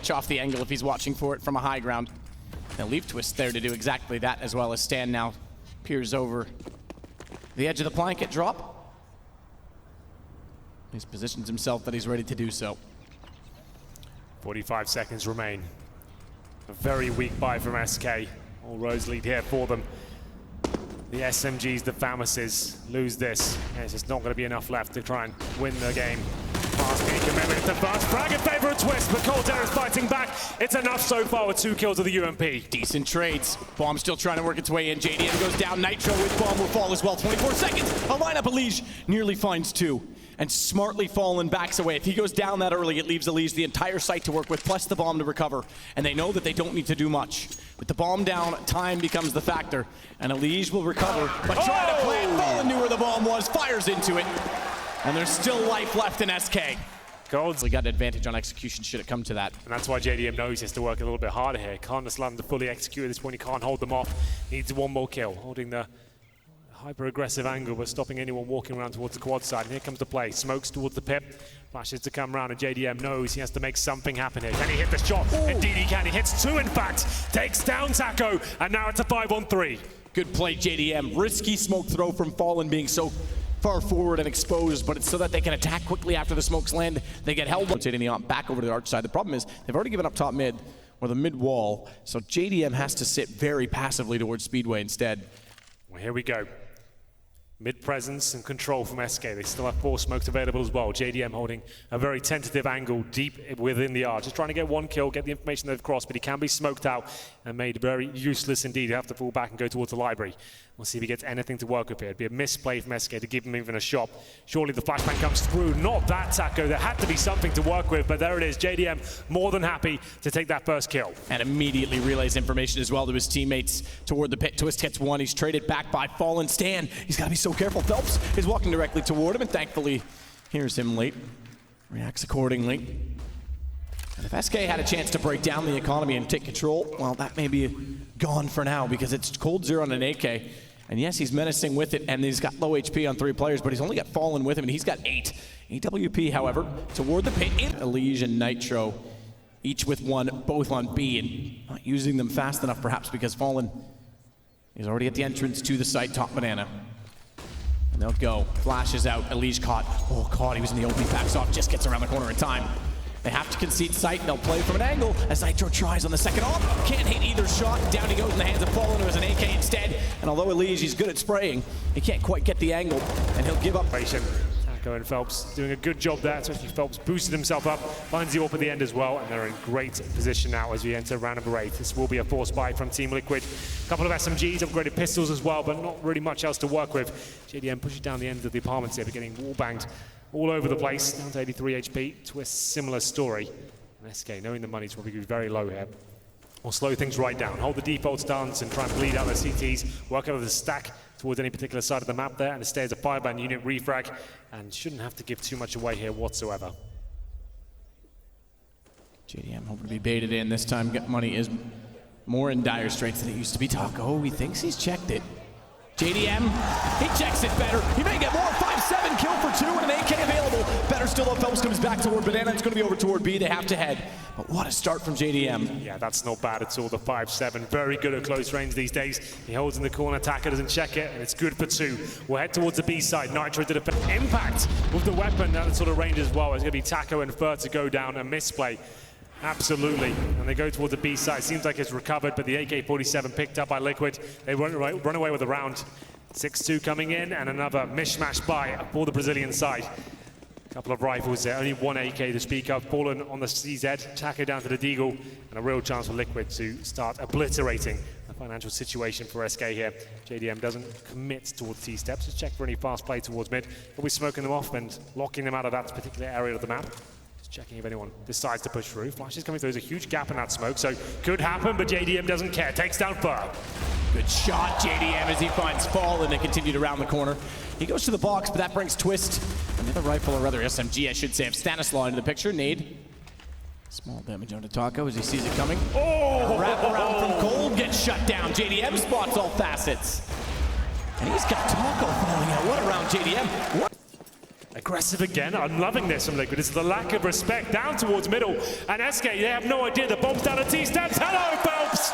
catch off the angle if he's watching for it from a high ground. They'll leave Twist there to do exactly that, as well as Stan now peers over the edge of the blanket drop. He's positions himself that he's ready to do so. 45 seconds remain. A very weak buy from SK. All roads lead here for them. The SMGs, the Famouses, lose this. There's just not going to be enough left to try and win the game. Fast speed commitment, it's the first frag in favor of Twist, but Colter is fighting back. It's enough so far with 2 kills of the UMP. Decent trades. Bomb still trying to work its way in. JDM goes down. Nitro with Bomb will fall as well. 24 seconds. A lineup Elige nearly finds 2. And smartly Fallen backs away. If he goes down that early, it leaves Elige the entire site to work with, plus the bomb to recover. And they know that they don't need to do much. With the bomb down, time becomes the factor. And Elige will recover, but try to plant. Fallen knew where the bomb was, fires into it. And there's still life left in SK. Golds. We got an advantage on execution should it come to that. And that's why JDM knows he has to work a little bit harder here. Can't just allow them to fully execute at this point. He can't hold them off. Needs one more kill. Holding the hyper-aggressive angle, but stopping anyone walking around towards the quad side. And here comes the play. Smokes towards the pit. Flashes to come around, and JDM knows he has to make something happen here. Can he hit the shot? Ooh. Indeed he can. He hits 2, in fact. Takes down Taco, and now it's a 5-on-3. Good play, JDM. Risky smoke throw from Fallen being so far forward and exposed, but it's so that they can attack quickly after the smokes land. They get held rotating the AWP back over to the arch side. The problem is they've already given up top mid, or the mid wall, so JDM has to sit very passively towards Speedway instead. Well, here we go. Mid presence and control from SK. They still have 4 smokes available as well. JDM holding a very tentative angle deep within the arch. Just trying to get 1 kill, get the information they've crossed, but he can be smoked out and made very useless indeed. He'll have to fall back and go towards the library. We'll see if he gets anything to work with here. It'd be a misplay from SK to give him even a shot. Surely the flashbang comes through. Not that, Taco. There had to be something to work with, but there it is. JDM more than happy to take that first kill. And immediately relays information as well to his teammates toward the pit. Twist gets 1. He's traded back by Fallen. Stan, he's got to be so careful. Phelps is walking directly toward him, and thankfully hears him late. Reacts accordingly. And if SK had a chance to break down the economy and take control, well, that may be gone for now because it's cold 0 on an AK. And yes, he's menacing with it, and he's got low HP on 3 players, but he's only got Fallen with him, and he's got 8. AWP, however, toward the pit. Elige and Nitro, each with 1, both on B, and not using them fast enough, perhaps because Fallen is already at the entrance to the site, top banana. And they'll go. Flashes out. Elige caught. Oh, caught. He was in the opening. Backs off. Just gets around the corner in time. They have to concede sight. They'll play from an angle as Nitro tries on the second off. Can't hit either shot. Down he goes in the hands of Fallen, who has an AK instead. And although Elige, he's good at spraying, he can't quite get the angle, and he'll give up. Taco and Phelps doing a good job there, especially Phelps boosted himself up, finds the AWP at the end as well, and they're in great position now as we enter round number 8. This will be a force buy from Team Liquid. A couple of SMGs, upgraded pistols as well, but not really much else to work with. JDM pushes down the end of the apartments here, but getting wall banged all over the place, down to 83 HP. Twist, similar story. And SK, knowing the money's probably going to be very low here, will slow things right down. Hold the default stance and try and bleed out their CTs, work out of the stack towards any particular side of the map there, and it stays a 5-man unit refrag, and shouldn't have to give too much away here whatsoever. JDM hoping to be baited in. This time Money is more in dire straits than it used to be. Taco, he thinks he's checked it. JDM, he checks it better. He may get more. 5-7, kill for 2, and an AK available. Better still though, Phelps comes back toward Banana. It's going to be over toward B. They have to head. But what a start from JDM. Yeah, that's not bad at all, the 5-7. Very good at close range these days. He holds in the corner, Taco doesn't check it, and it's good for 2. We'll head towards the B side. Nitro did a impact with the weapon at that sort of range as well. It's going to be Taco and Fur to go down, a misplay. Absolutely, and they go towards the B side. Seems like it's recovered, but the AK-47 picked up by Liquid. They run away with a round. 6-2 coming in, and another mishmash buy for the Brazilian side. A couple of rifles there, only 1 AK to speak of. Fallen on the CZ, Taco down to the Deagle, and a real chance for Liquid to start obliterating the financial situation for SK here. JDM doesn't commit towards T-steps, just check for any fast play towards mid. We'll be smoking them off and locking them out of that particular area of the map. Checking if anyone decides to push through. Flash is coming through. There's a huge gap in that smoke, so could happen, but JDM doesn't care. Takes down Fur. Good shot, JDM, as he finds Fall, and they continue around the corner. He goes to the box, but that brings Twist, another rifle, or rather SMG, I should say, of Stanislaw into the picture. Nade. Small damage onto Taco as he sees it coming. Oh! Wrap around from Gold, gets shut down. JDM spots all facets. And he's got Taco falling out. What around JDM? What? Aggressive again. I'm loving this from Liquid. It's the lack of respect down towards middle. And SK, they have no idea. The bomb's down at T-steps. Hello, Phelps!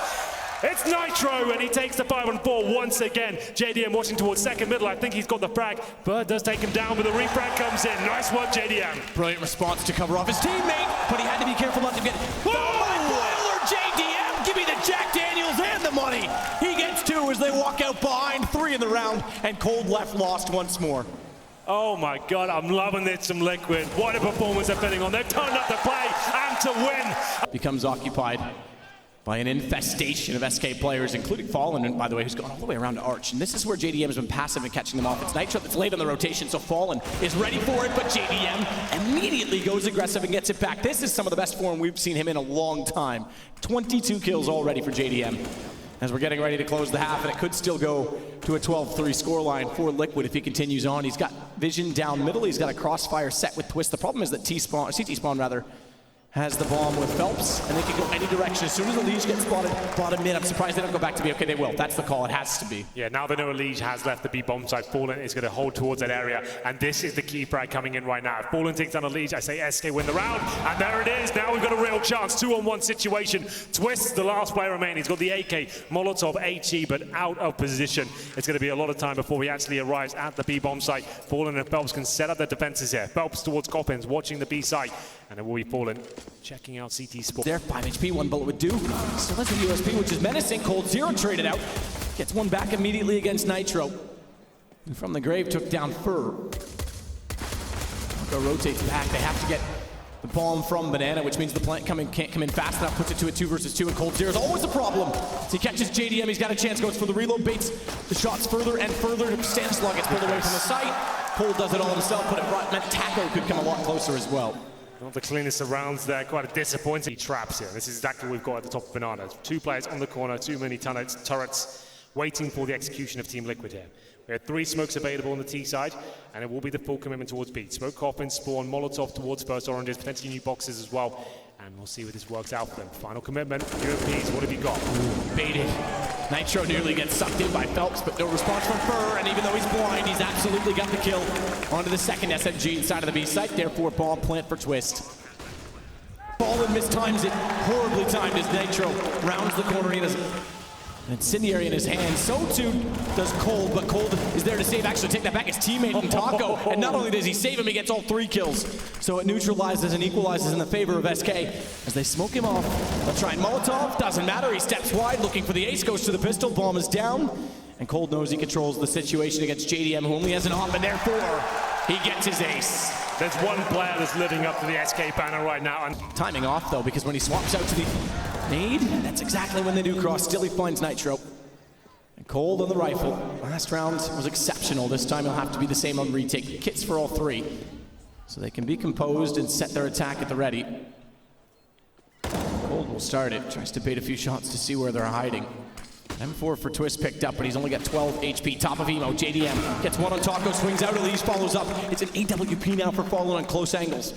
It's Nitro, and he takes the 5-on-4 once again. JDM watching towards second middle. I think he's got the frag. Bird does take him down, but the refrag comes in. Nice work, JDM. Brilliant response to cover off his teammate, but he had to be careful not to get... Oh, JDM, give me the Jack Daniels and the money. He gets 2 as they walk out behind, 3 in the round, and Cold left lost once more. Oh my God, I'm loving this from Liquid. What a performance they're putting on. They've turned up to play and to win. Becomes occupied by an infestation of SK players, including Fallen, by the way, who's gone all the way around to Arch. And this is where JDM has been passive in catching them off. It's Nitro that's late on the rotation, so Fallen is ready for it, but JDM immediately goes aggressive and gets it back. This is some of the best form we've seen him in a long time. 22 kills already for JDM. As we're getting ready to close the half, and it could still go to a 12-3 scoreline for Liquid if he continues on. He's got vision down middle. He's got a crossfire set with Twist. The problem is that CT Spawn has the bomb with Phelps, and they can go any direction. As soon as Elige gets spotted bottom mid, I'm surprised they don't go back to B. Okay, they will. That's the call. It has to be. Yeah, now they know Elige has left the B bomb side. Fallen is going to hold towards that area, and this is the key frag coming in right now. If Fallen takes down Elige, I say SK win the round, and there it is. Now we've got a real chance. 2-on-1 situation. Twist, the last player remaining. He's got the AK, Molotov, HE, but out of position. It's going to be a lot of time before he actually arrives at the B bomb site. Fallen and Phelps can set up their defenses here. Phelps towards Coppins, watching the B site, and it will be Fallen checking out CT Sport. There, 5 HP, 1 bullet would do. Still has the USP, which is menacing. Cold 0 traded out. Gets 1 back immediately against Nitro. And from the grave, took down Fur. Go rotates back. They have to get the bomb from Banana, which means the plant can't come in fast enough. Puts it to a 2 versus 2, and Cold 0 is always a problem. So he catches JDM. He's got a chance. Goes for the reload, baits the shots further and further. Stanislaw gets pulled away from the site. Cold does it all himself, but it meant Taco could come a lot closer as well. Not the cleanest of rounds there, quite a disappointing traps here. This is exactly what we've got at the top of Banana. 2 players on the corner, too many turrets waiting for the execution of Team Liquid here. We had 3 smokes available on the T side, and it will be the full commitment towards B. Smoke, Coffin, Spawn, Molotov towards first oranges, potentially new boxes as well. And we'll see where this works out for them. Final commitment, UMPs, what have you got? Baited. Nitro nearly gets sucked in by Phelps, but no response from Fur, and even though he's blind, he's absolutely got the kill onto the second SMG inside of the B site, therefore bomb plant for Twist. Fallen mistimes it, horribly timed as Nitro rounds the corner. He does an incendiary in his hand. So too does Cold, but Cold is there to save. Actually, take that back. His teammate in Taco, and not only does he save him, he gets all 3 kills. So it neutralizes and equalizes in the favor of SK as they smoke him off. They'll try and Molotov. Doesn't matter. He steps wide, looking for the ace. Goes to the pistol. Bomb is down, and Cold knows he controls the situation against JDM, who only has an op, and therefore he gets his ace. There's one player that's living up to the SK banner right now. And timing off though, because when he swaps out to the nade, that's exactly when they do cross. Still he finds Nitro. And Cold on the rifle. Last round was exceptional. This time he'll have to be the same on retake. Kits for all 3. So they can be composed and set their attack at the ready. Cold will start it. Tries to bait a few shots to see where they're hiding. M4 for Twist picked up, but he's only got 12 HP. Top of emo. JDM gets 1 on Taco, swings out. Elige follows up. It's an AWP now for Fallen on close angles.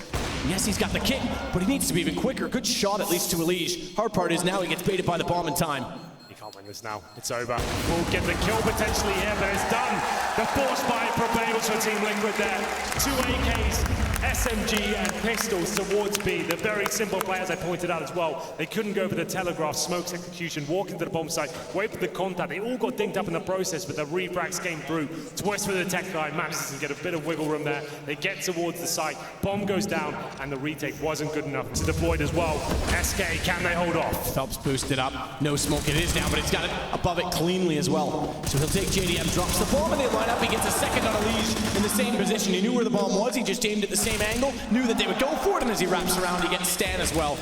Yes, he's got the kit, but he needs to be even quicker. Good shot at least to Elige. Hard part is now he gets baited by the bomb in time. He can't win this now. It's over. We'll get the kill potentially here, but it's done. The force fight prevails for Team Liquid there. 2 AKs, SMG and pistols towards B. The very simple play, as I pointed out as well. They couldn't go for the telegraph, smokes execution, walk into the bomb site, wait for the contact. They all got dinged up in the process, but the refrags came through. Twist with the tech guy, manages to get a bit of wiggle room there. They get towards the site, bomb goes down, and the retake wasn't good enough to deploy as well. SK, can they hold off? Phelps boosted up, no smoke it is now, but he's got it above it cleanly as well. So he'll take JDM, drops the bomb, and they line up. He gets a second on Elige in the same position. He knew where the bomb was, he just aimed at the same angle, knew that they would go for it, and as he wraps around, he gets Stan as well.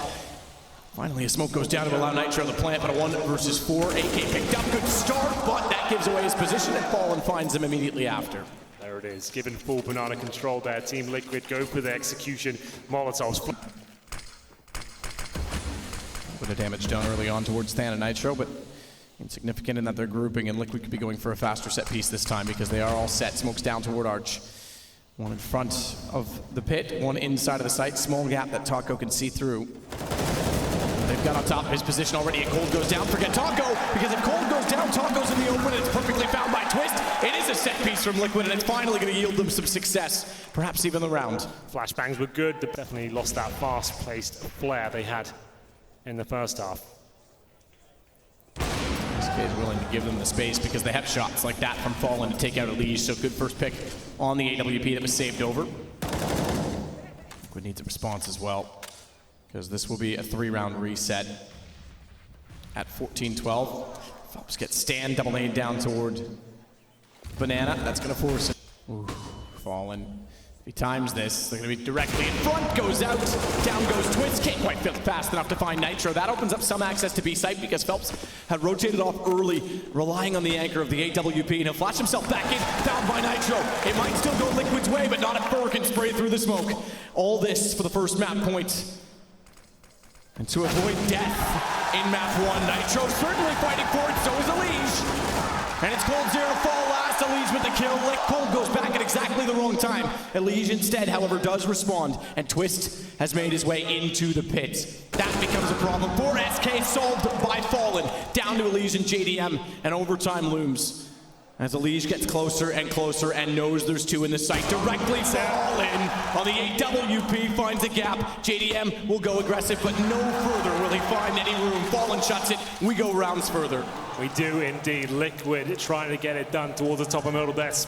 Finally, a smoke goes down to allow Nitro the plant, but a 1 versus 4. AK picked up, good start, but that gives away his position, and Fallen finds him immediately after. There it is, given full Banana control there. Team Liquid go for the execution. Molotovs. With the damage done early on towards Stan and Nitro, but insignificant in that they're grouping, and Liquid could be going for a faster set piece this time because they are all set. Smokes down toward Arch. 1 in front of the pit, 1 inside of the site. Small gap that Taco can see through. They've got on top of his position already, and Cold goes down. Forget Taco, because if Cold goes down, Taco's in the open, and it's perfectly found by Twist. It is a set piece from Liquid, and it's finally going to yield them some success, perhaps even the round. Flashbangs were good. They definitely lost that fast-paced flair they had in the first half. This kid willing to give them the space because they have shots like that from Fallen to take out Elige, so good first pick on the AWP that was saved over. Liquid needs a response as well, because this will be a 3-round reset at 14-12. Phelps gets Stan double nade down toward Banana. That's going to force him. Ooh, Fallen. If he times this, they're going to be directly in front. Goes out. Down goes Twist. Can't quite fit fast enough to find Nitro. That opens up some access to B site because Phelps had rotated off early, relying on the anchor of the AWP. And he'll flash himself back in. Found by Nitro. It might still go Liquid's way, but not if Fur can spray through the smoke. All this for the first map point. And to avoid death in map 1, Nitro certainly fighting for it. So is Elige. And it's Cold 0 to fall last. Elige with the kill. Cold goes back at exactly the wrong time. Elige instead, however, does respond. And Twist has made his way into the pit. That becomes a problem for SK, solved by Fallen. Down to Elige and JDM, and overtime looms. As Elige gets closer and closer and knows there's two in the site. Directly Fallen on the AWP, finds a gap. JDM will go aggressive, but no further will he find any room. Fallen shuts it. We go rounds further. We do indeed. Liquid trying to get it done towards the top of middle desk.